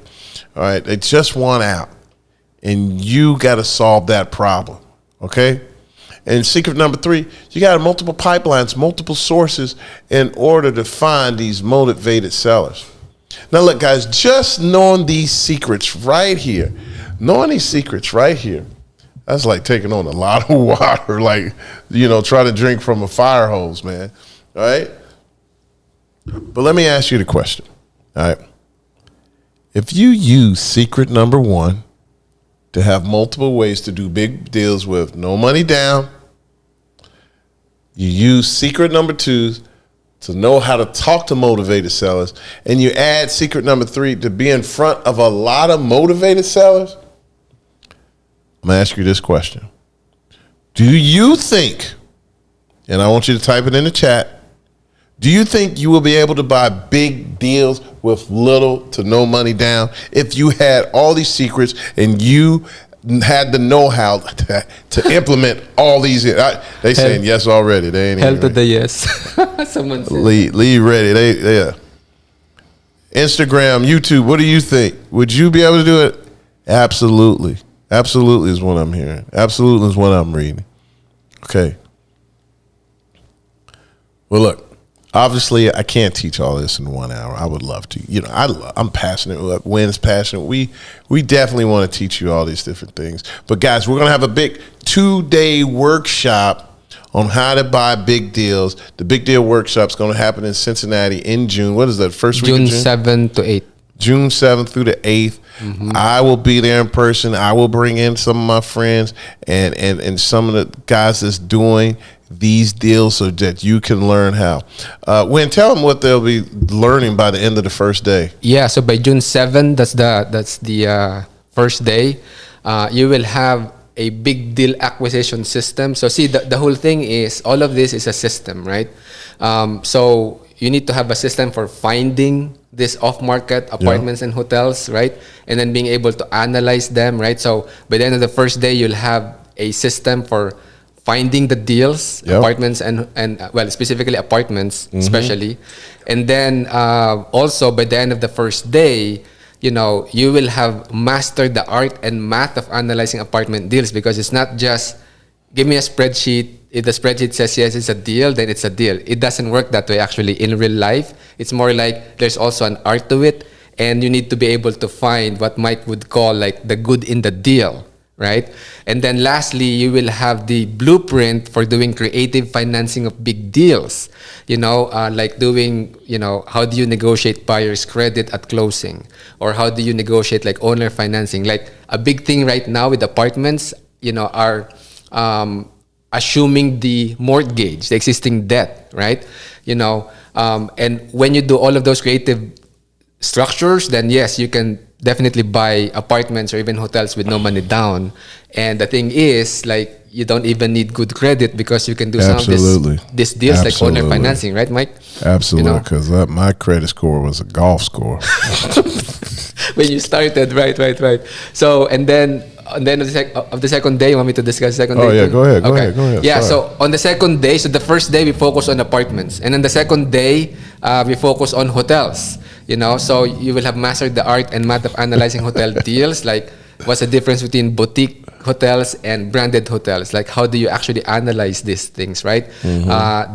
All right, they just want out, and you got to solve that problem. Okay, and secret number 3, you got multiple pipelines, multiple sources in order to find these motivated sellers. Now, look, guys, just knowing these secrets right here, that's like taking on a lot of water, like, trying to drink from a fire hose, man. All right? But let me ask you the question. All right? If you use secret number 1 to have multiple ways to do big deals with no money down, you use secret number 2 to know how to talk to motivated sellers, and you add secret number 3 to be in front of a lot of motivated sellers, I'm going to ask you this question. Do you think, and I want you to type it in the chat, do you think you will be able to buy big deals with little to no money down if you had all these secrets and you had the know-how to implement all these? They saying yes already. They ain't Hell even to ready. the yes. Someone said. Lee ready. Yeah. Instagram, YouTube, what do you think? Would you be able to do it? Absolutely. Absolutely is what I'm hearing. Absolutely is what I'm reading. Okay. Well, look, obviously I can't teach all this in 1 hour. I would love to. You know, I'm passionate. Wynn's passionate. We definitely want to teach you all these different things. But guys, we're going to have a big 2-day workshop on how to buy big deals. The big deal workshop's going to happen in Cincinnati in June. What is that? First week June of June? 7th to 8th. June 7th through the 8th. I will be there in person. I will bring in some of my friends and some of the guys that's doing these deals so that you can learn how. Wynn, tell them what they'll be learning by the end of the first day. Yeah, so by June 7, that's the first day. You will have a big deal acquisition system. So see, the whole thing is, all of this is a system, right? So you need to have a system for finding these off-market apartments and hotels, right? And then being able to analyze them, right? So by the end of the first day, you'll have a system for finding the deals, apartments and well, specifically apartments, especially. And then also by the end of the first day, you know, you will have mastered the art and math of analyzing apartment deals, because it's not just give me a spreadsheet. If the spreadsheet says yes, it's a deal, then it's a deal. It doesn't work that way actually in real life. It's more like there's also an art to it, and you need to be able to find what Mike would call like the good in the deal, right? And then lastly, you will have the blueprint for doing creative financing of big deals. You know, like doing, you know, how do you negotiate buyer's credit at closing? Or how do you negotiate like owner financing? Like a big thing right now with apartments, you know, are assuming the mortgage, the existing debt, right? You know, and when you do all of those creative structures, then yes, you can definitely buy apartments or even hotels with no money down. And the thing is, like, you don't even need good credit, because you can do some of these deals like owner financing, right, Mike? Absolutely, because my credit score was a golf score. When you started, right. So, and then of the second day, you want me to discuss the second day? Oh, yeah, too? go ahead. Yeah, Sorry. so on the second day, so the first day we focus on apartments. And then the second day, we focus on hotels. You know, so you will have mastered the art and math of analyzing hotel deals. Like, what's the difference between boutique hotels and branded hotels? Like, how do you actually analyze these things, right?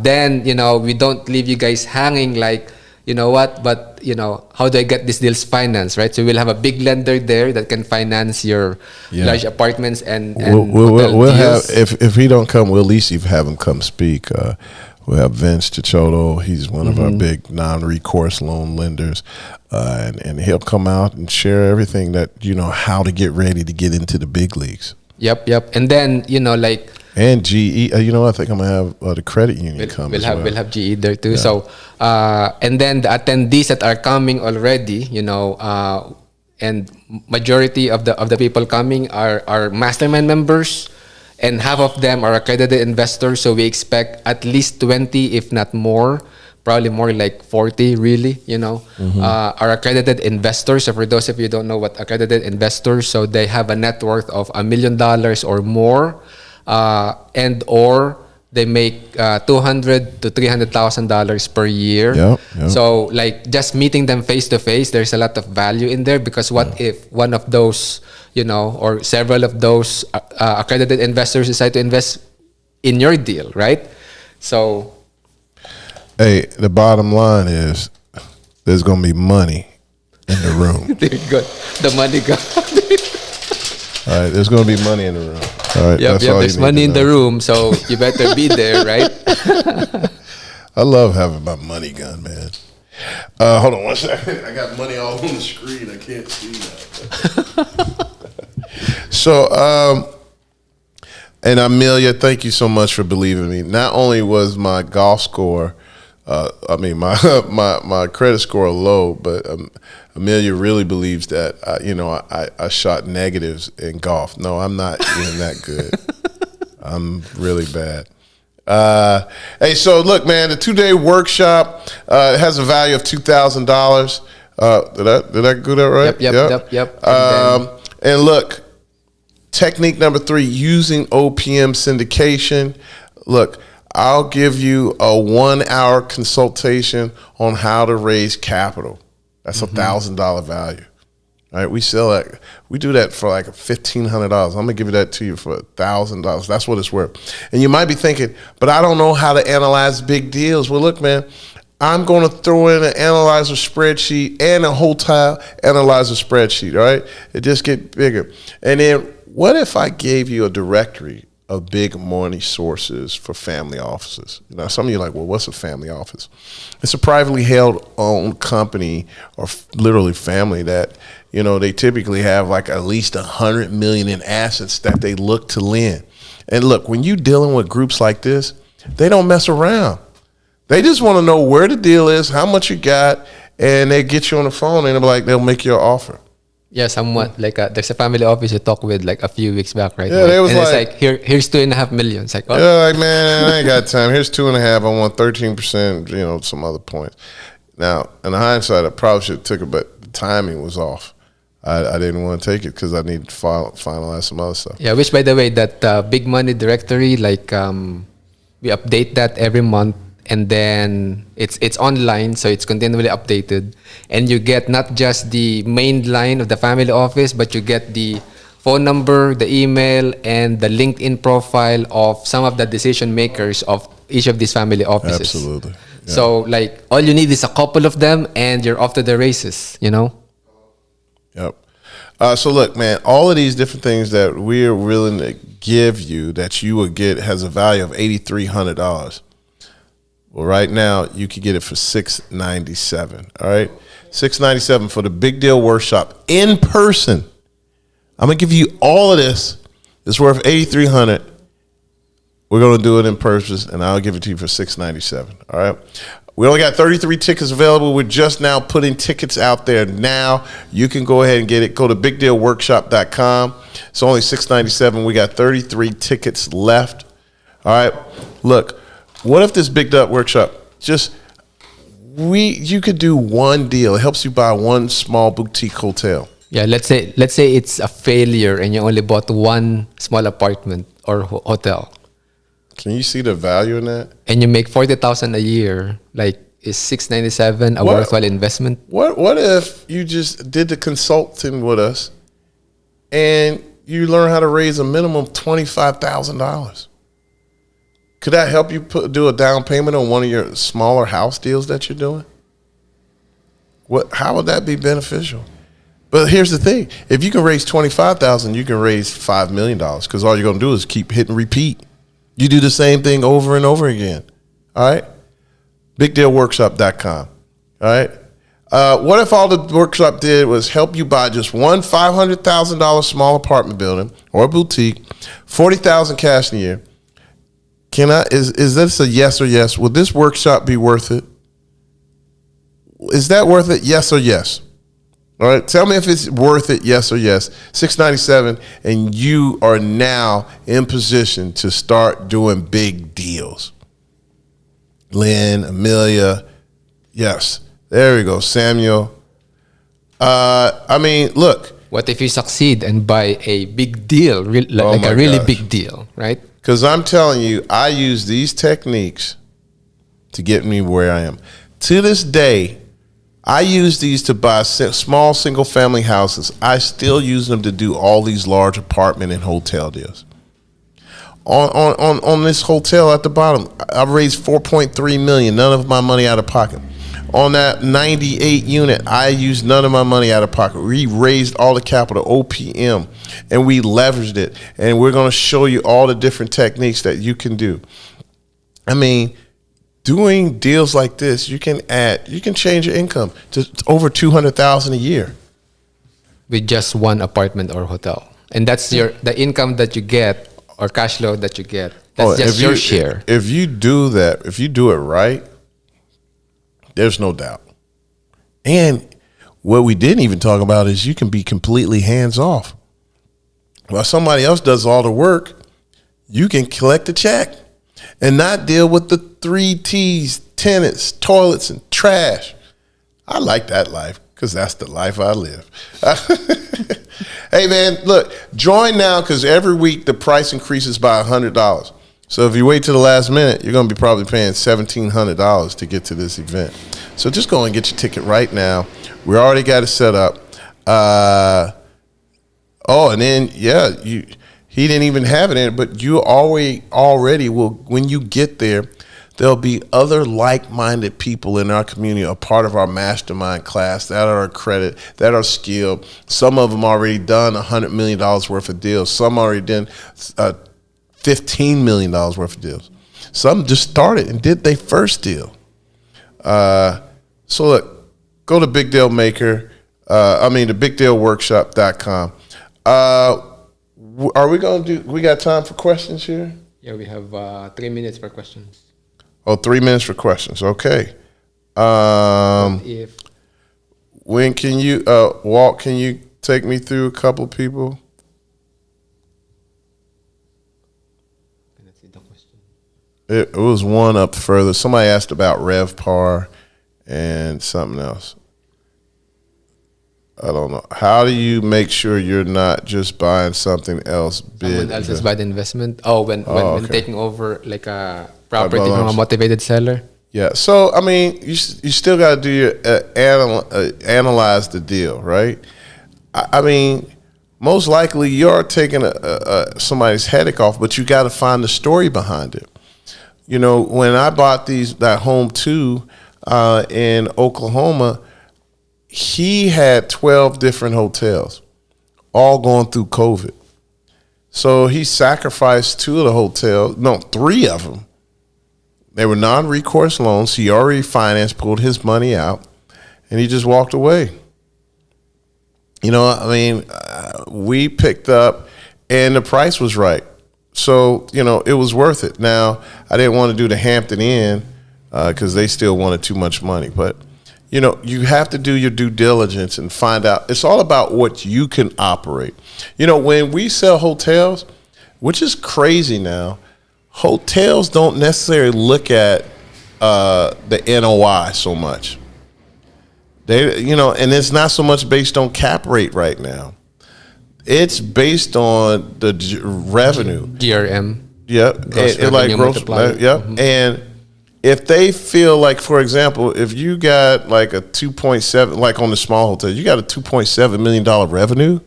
Then, you know, we don't leave you guys hanging like, you know what, but, you know, how do I get these deals financed, right? So we'll have a big lender there that can finance your large apartments and we'll deals. have, if he don't come, we'll at least have him come speak. We'll have Vince Chichotto. He's one of our big non-recourse loan lenders. And he'll come out and share everything that, you know, how to get ready to get into the big leagues. Yep. And then, you know, like... And GE, you know, I think I'm going to have the credit union come as well. We'll have GE there too. Yeah. So, and then the attendees that are coming already, you know, and majority of the people coming are mastermind members, and half of them are accredited investors. So we expect at least 20, if not more, probably more like 40 really, you know, are accredited investors. So for those of you who don't know what accredited investors, so they have a net worth of $1 million or more, and or they make $200,000 to $300,000 per year. Yep. So like just meeting them face to face, there's a lot of value in there, because what if one of those, you know, or several of those accredited investors decide to invest in your deal, right? So, hey, the bottom line is there's going to be money in the room. There you go. The money go. All right, there's going to be money in the room. All right, yep, there's money in the room, so you better be there, right? I love having my money gun, man. Hold on one second. I got money all on the screen. I can't see that. So, and Amelia, thank you so much for believing me. Not only was my golf score, my credit score low, but Amelia really believes that I shot negatives in golf. No, I'm not even that good. I'm really bad. Hey, so look, man, the 2-day workshop has a value of $2,000. Did I do that right? Yep. And look, technique number 3, using OPM syndication. Look, I'll give you a 1-hour consultation on how to raise capital. That's $1,000 value. All right, we sell that. We do that for like $1,500. I'm gonna give you that to you for $1,000. That's what it's worth. And you might be thinking, but I don't know how to analyze big deals. Well, look, man, I'm gonna throw in an analyzer spreadsheet and a hotel analyzer spreadsheet. All right, it just get bigger. And then what if I gave you a directory of big money sources for family offices? You know, some of you are like, well, what's a family office? It's a privately held owned company or literally family that, you know, they typically have like at least 100 million in assets that they look to lend. And look, when you dealing with groups like this, they don't mess around. They just want to know where the deal is, how much you got, and they get you on the phone and they'll make you an offer. Yeah, somewhat like there's a family office you talked with like a few weeks back, right? Yeah, they was and like, it's like here's 2.5 million. It's like, oh. Yeah, like, man, I ain't got time. Here's 2.5. I want 13%. You know, some other points. Now, in hindsight, I probably should have took it, but the timing was off. I didn't want to take it because I needed to finalize some other stuff. Yeah, which by the way, that big money directory, like we update that every month, and then it's online, so it's continually updated, and you get not just the main line of the family office, but you get the phone number, the email, and the LinkedIn profile of some of the decision makers of each of these family offices. Absolutely. Yeah. So like all you need is a couple of them, and you're off to the races. You know. Yep. So look, man, all of these different things that we're willing to give you that you would get has a value of $8,300. Well, right now you can get it for $697. All right, $697 for the Big Deal Workshop in person. I'm gonna give you all of this. It's worth $8,300. We're gonna do it in person, and I'll give it to you for $697. All right. We only got 33 tickets available. We're just now putting tickets out there now. You can go ahead and get it. Go to bigdealworkshop.com. It's only $697. We got 33 tickets left. All right. Look, what if this Big Deal Workshop you could do one deal. It helps you buy one small boutique hotel. Yeah, let's say it's a failure and you only bought one small apartment or hotel. Can you see the value in that? And you make 40,000 a year. Like, is $697 a worthwhile investment? What if you just did the consulting with us and you learn how to raise a minimum of $25,000? Could that help you do a down payment on one of your smaller house deals that you're doing? How would that be beneficial? But here's the thing: if you can raise $25,000, you can raise $5 million because all you're gonna do is keep hit and repeat. You do the same thing over and over again. All right? BigDealWorkshop.com. All right? What if all the workshop did was help you buy just one $500,000 small apartment building or boutique, $40,000 cash in a year? Is this a yes or yes? Would this workshop be worth it? Is that worth it? Yes or yes? All right, tell me if it's worth it, yes or yes. $697, and you are now in position to start doing big deals. Lynn, Amelia, yes. There we go, Samuel. I mean, look. What if you succeed and buy a big deal, like a really big deal, right? Because I'm telling you, I use these techniques to get me where I am. To this day, I use these to buy small single-family houses. I still use them to do all these large apartment and hotel deals. On this hotel at the bottom, I raised $4.3 million, none of my money out of pocket. On that 98 unit, I used none of my money out of pocket. We raised all the capital, OPM, and we leveraged it. And we're going to show you all the different techniques that you can do. I mean, doing deals like this, you can change your income to over $200,000 a year with just one apartment or hotel, and that's the income that you get or cash flow that you get. That's just your share. If you do that, if you do it right, there's no doubt. And what we didn't even talk about is you can be completely hands off. While somebody else does all the work, you can collect a check and not deal with the 3 T's, tenants, toilets, and trash. I like that life because that's the life I live. Hey, man, look, join now because every week the price increases by $100. So if you wait till the last minute, you're going to be probably paying $1,700 to get to this event. So just go and get your ticket right now. We already got it set up. And then he didn't even have it in it, but you already will. When you get there, there'll be other like-minded people in our community, a part of our mastermind class that are accredited, that are skilled. Some of them already done $100 million worth of deals. Some already done $15 million worth of deals. Some just started and did their first deal. So look, go to Big Deal Maker. The BigDealWorkshop.com. Are we going to we got time for questions here? Yeah, we have 3 minutes for questions. Oh, 3 minutes for questions. Okay. If When can you, Walt, can you take me through a couple of people? let's see the question. It was one up further. Somebody asked about RevPAR and something else. I don't know. How do you make sure you're not just buying something else big? Someone else's bad investment. Oh, when okay. taking over like a property from a motivated seller. Yeah. So you still got to do your analyze the deal, right? Most likely you're taking somebody's headache off, but you got to find the story behind it. When I bought that home too in Oklahoma, he had 12 different hotels, all going through COVID. So he sacrificed 2 of the hotels, 3 of them. They were non-recourse loans. He already financed, pulled his money out, and he just walked away. We picked up, and the price was right. So, it was worth it. Now, I didn't want to do the Hampton Inn because they still wanted too much money, but you have to do your due diligence and find out. It's all about what you can operate. When we sell hotels, which is crazy now, hotels don't necessarily look at the NOI so much. And it's not so much based on cap rate right now. It's based on the revenue. GRM. Yep. Gross revenue multiplier. Yep. Mm-hmm. And if they feel like, for example, if you got like a 2.7, like on the small hotel, you got a $2.7 million revenue,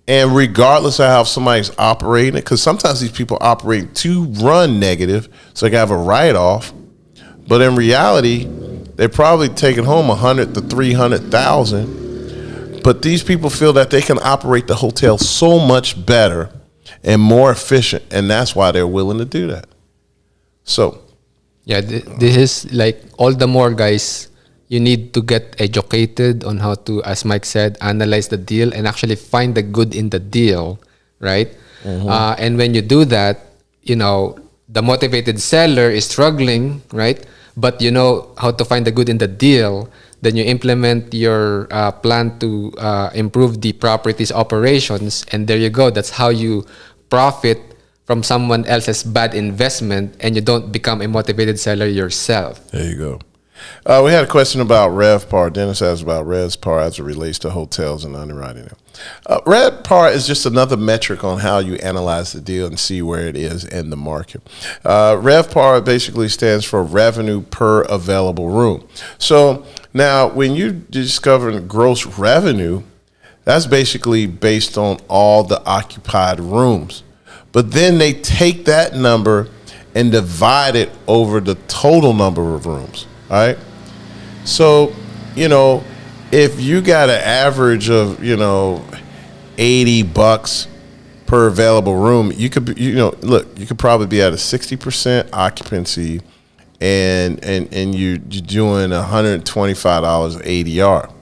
and regardless of how somebody's operating it, because sometimes these people operate to run negative, so they can have a write-off, but in reality, they're probably taking home $100,000 to $300,000. But these people feel that they can operate the hotel so much better and more efficient, and that's why they're willing to do that. So. Yeah, this is like all the more, guys, you need to get educated on how to, as Mike said, analyze the deal and actually find the good in the deal, right? Mm-hmm. And when you do that, the motivated seller is struggling, right? But you know how to find the good in the deal, then you implement your plan to improve the property's operations, and there you go. That's how you profit from someone else's bad investment, and you don't become a motivated seller yourself. There you go. We had a question about RevPAR. Dennis asked about RevPAR as it relates to hotels and underwriting them. RevPAR is just another metric on how you analyze the deal and see where it is in the market. RevPAR basically stands for revenue per available room. So now when you discover gross revenue, that's basically based on all the occupied rooms. But then they take that number and divide it over the total number of rooms, all right? So, if you got an average of, $80 per available room, you could, you could probably be at a 60% occupancy and you're doing $125 ADR.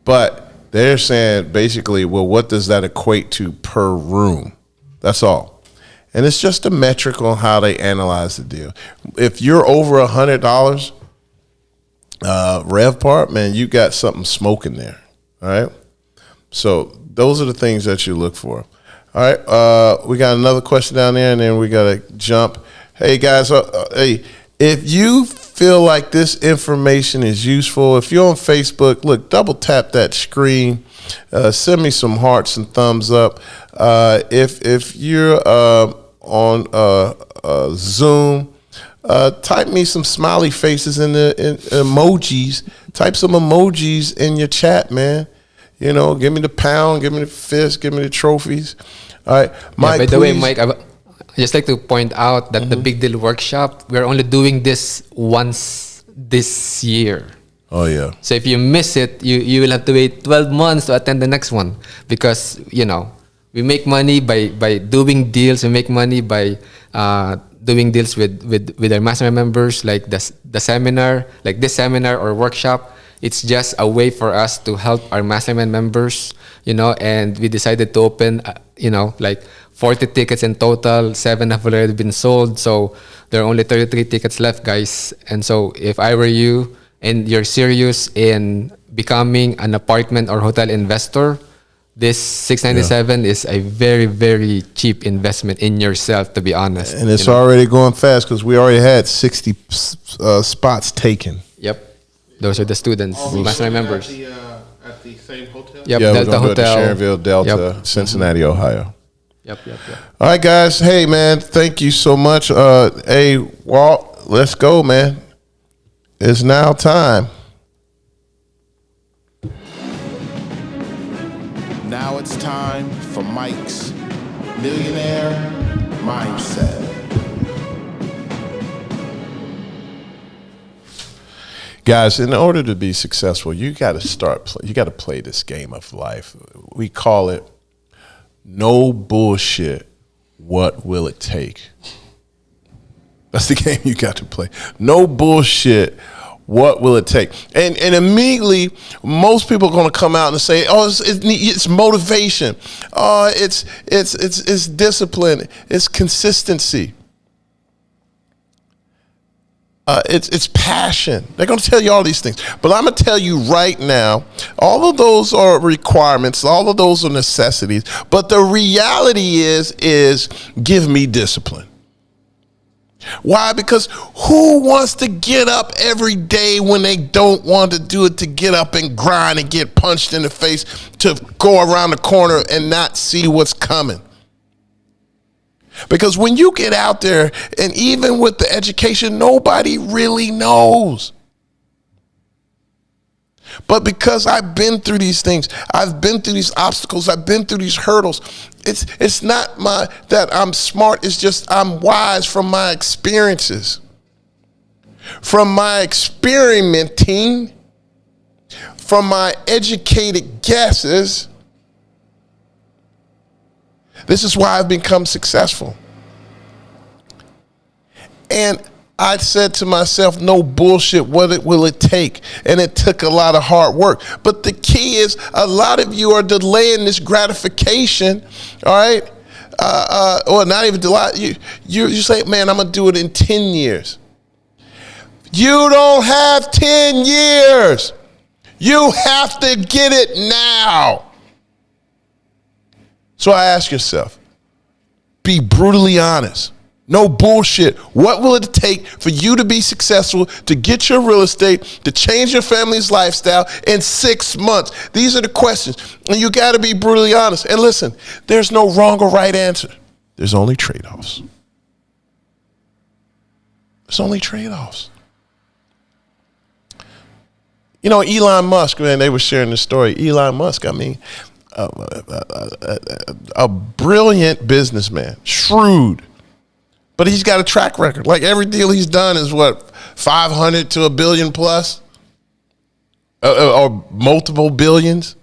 But they're saying basically, well, what does that equate to per room? That's all. And it's just a metric on how they analyze the deal. If you're over $100 RevPAR, man, you got something smoking there. All right. So those are the things that you look for. All right. We got another question down there, and then we got to jump. Hey, guys. Hey, if you feel like this information is useful, if you're on Facebook, look, double tap that screen. Send me some hearts and thumbs up. If you're on Zoom, type me some smiley faces in emojis. Type some emojis in your chat, man. You know, give me the pound, give me the fist, give me the trophies. All right, Mike. By the way, Mike, I just like to point out that the Big Deal Workshop, we're only doing this once this year. Oh yeah. So if you miss it, you will have to wait 12 months to attend the next one, because we make money by doing deals. We make money by doing deals with our mastermind members, like the seminar, like this seminar or workshop. It's just a way for us to help our mastermind members, and we decided to open, like 40 tickets in total. 7 have already been sold. So there are only 33 tickets left, guys. And so if I were you and you're serious in becoming an apartment or hotel investor, this $697 is a very, very cheap investment in yourself, to be honest. And it's already going fast because we already had 60 spots taken. Yep. Those are the students, mastermind members. At the same hotel? Yep, Yeah, Delta we're going to Hotel. Sharonville, Delta, Yep. Cincinnati, Ohio. Yep. All right, guys. Hey, man, thank you so much. Hey, Walt, let's go, man. It's now time. Now it's time for Mike's Millionaire Mindset. Guys, in order to be successful, you got to you got to play this game of life. We call it no bullshit. What will it take? That's the game you got to play. No bullshit. What will it take? And immediately, most people are going to come out and say, "Oh, it's motivation. Oh, it's discipline. It's consistency. It's passion." They're going to tell you all these things. But I'm going to tell you right now, all of those are requirements. All of those are necessities. But the reality is give me discipline. Why? Because who wants to get up every day when they don't want to do it, to get up and grind and get punched in the face, to go around the corner and not see what's coming? Because when you get out there, and even with the education, nobody really knows. But because I've been through these things, I've been through these obstacles, I've been through these hurdles, it's not that I'm smart, it's just I'm wise from my experiences. From my experimenting, from my educated guesses, this is why I've become successful. And I said to myself, no bullshit, what will it take? And it took a lot of hard work. But the key is, a lot of you are delaying this gratification, all right? Or not even delay. You say, man, I'm going to do it in 10 years. You don't have 10 years. You have to get it now. So I ask yourself, be brutally honest. No bullshit. What will it take for you to be successful, to get your real estate, to change your family's lifestyle in 6 months? These are the questions. And you got to be brutally honest. And listen, there's no wrong or right answer. There's only trade-offs. There's only trade-offs. You know, Elon Musk, man, they were sharing this story. Elon Musk, I mean, a brilliant businessman, shrewd. But he's got a track record. Like, every deal he's done is what, 500 to a billion plus? Or multiple billions?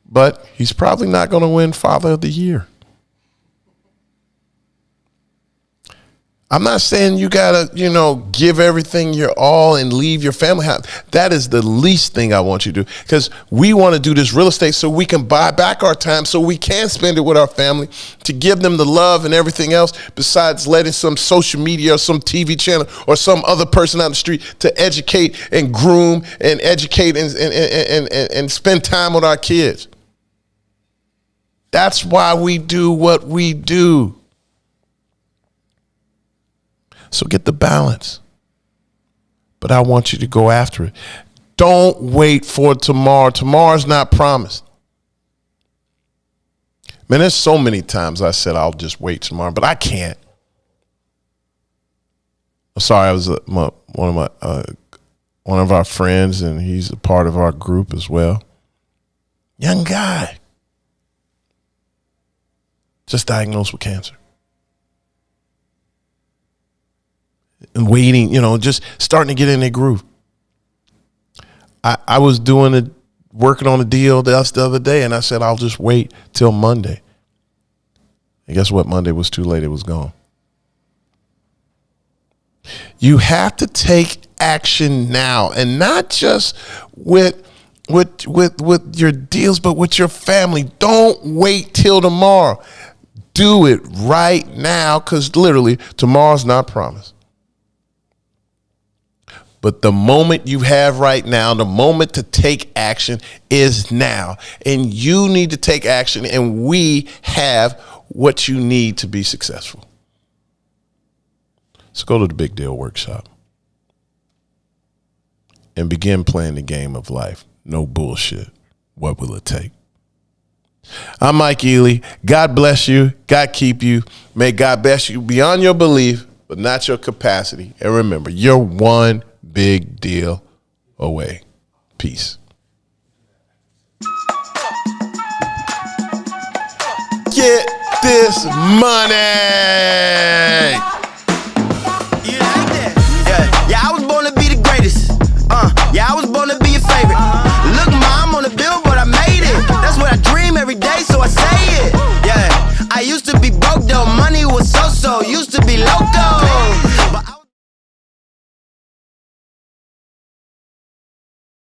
But he's probably not going to win Father of the Year. I'm not saying you got to, give everything your all and leave your family house. That is the least thing I want you to do, because we want to do this real estate so we can buy back our time, so we can spend it with our family, to give them the love and everything else, besides letting some social media or some TV channel or some other person out the street to educate and groom and educate and spend time with our kids. That's why we do what we do. So get the balance. But I want you to go after it. Don't wait for tomorrow. Tomorrow's not promised. Man, there's so many times I said I'll just wait tomorrow, but I can't. Sorry, I was one of our friends, and he's a part of our group as well. Young guy, just diagnosed with cancer, and waiting, just starting to get in their groove. I was working on a deal the other day, and I said I'll just wait till Monday. And guess what? Monday was too late. It was gone. You have to take action now, and not just with your deals, but with your family. Don't wait till tomorrow. Do it right now, because literally tomorrow's not promised. But the moment you have right now, the moment to take action is now. And you need to take action, and we have what you need to be successful. So go to the Big Deal Workshop and begin playing the game of life. No bullshit. What will it take? I'm Mike Ely. God bless you. God keep you. May God bless you beyond your belief, but not your capacity. And remember, you're one big deal away. Peace. Get this money.